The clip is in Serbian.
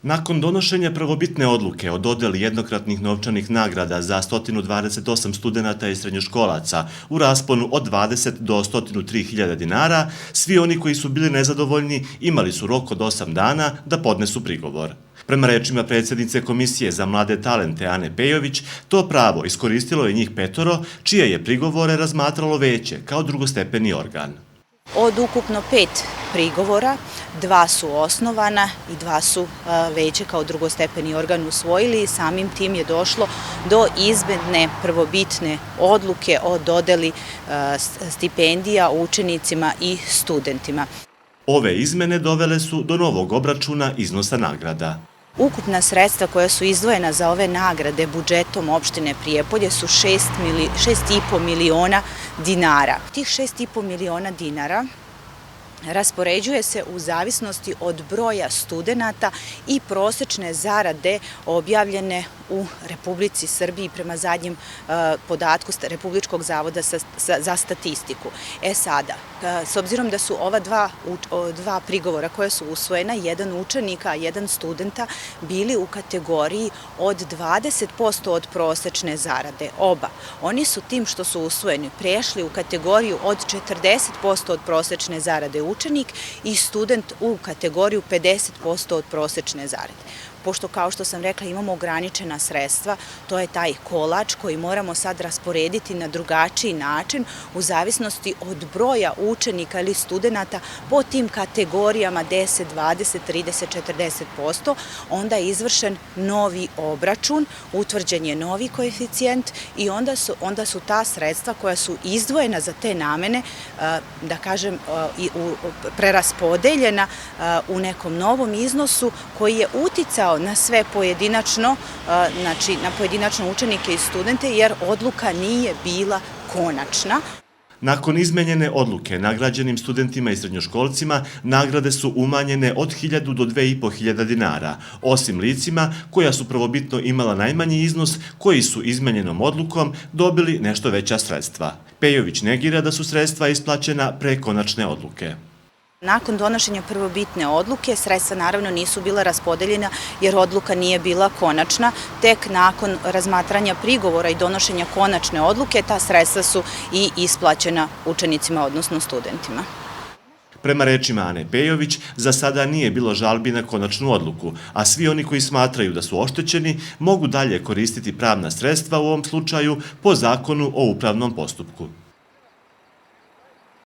Nakon donošenja prvobitne odluke o dodeli jednokratnih novčanih nagrada za 128 studenata i srednjoškolaca u rasponu od 20 do 103.000 dinara, svi oni koji su bili nezadovoljni imali su rok od 8 dana da podnesu prigovor. Prema rečima predsjednice Komisije za mlade talente Ane Pejović, to pravo iskoristilo je njih 5, čije je prigovore razmatralo veće kao drugostepeni organ. Od ukupno 5 prigovora, 2 su osnovana i 2 su veće kao drugostepeni organ usvojili i samim tim je došlo do izmene prvobitne odluke o dodeli stipendija učenicima i studentima. Ove izmene dovele su do novog obračuna iznosa nagrada. Ukupna sredstva koja su izdvojena za ove nagrade budžetom opštine Prijepolje su 6,5 miliona dinara. Tih 6,5 miliona dinara raspoređuje se u zavisnosti od broja studenata i prosečne zarade objavljene u Republici Srbiji prema zadnjem podatku Republičkog zavoda za statistiku. Sada, s obzirom da su ova dva prigovora koja su usvojena, jedan učenika, jedan studenta, bili u kategoriji od 20% od prosečne zarade. Oba. Oni su tim što su usvojeni prešli u kategoriju od 40% od prosečne zarade učenik i student u kategoriju 50% od prosečne zarade. Pošto, kao što sam rekla, imamo ograničena sredstva, to je taj kolač koji moramo sad rasporediti na drugačiji način u zavisnosti od broja učenika ili studenata po tim kategorijama 10, 20, 30, 40%, onda je izvršen novi obračun, utvrđen je novi koeficijent i onda su ta sredstva koja su izdvojena za te namene, da kažem, preraspodeljena u nekom novom iznosu koji je uticao na sve pojedinačno, znači na pojedinačno učenike i studente, jer odluka nije bila konačna. Nakon izmenjene odluke nagrađenim studentima i srednjoškolcima nagrade su umanjene od 1.000 do 2.500 dinara, osim licima koja su prvobitno imala najmanji iznos, koji su izmenjenom odlukom dobili nešto veća sredstva. Pejović negira da su sredstva isplaćena pre konačne odluke. Nakon donošenja prvobitne odluke, sredstva naravno nisu bila raspodeljena jer odluka nije bila konačna. Tek nakon razmatranja prigovora i donošenja konačne odluke, ta sredstva su i isplaćena učenicima, odnosno studentima. Prema rečima Ane Pejović, za sada nije bilo žalbi na konačnu odluku, a svi oni koji smatraju da su oštećeni mogu dalje koristiti pravna sredstva u ovom slučaju po zakonu o upravnom postupku.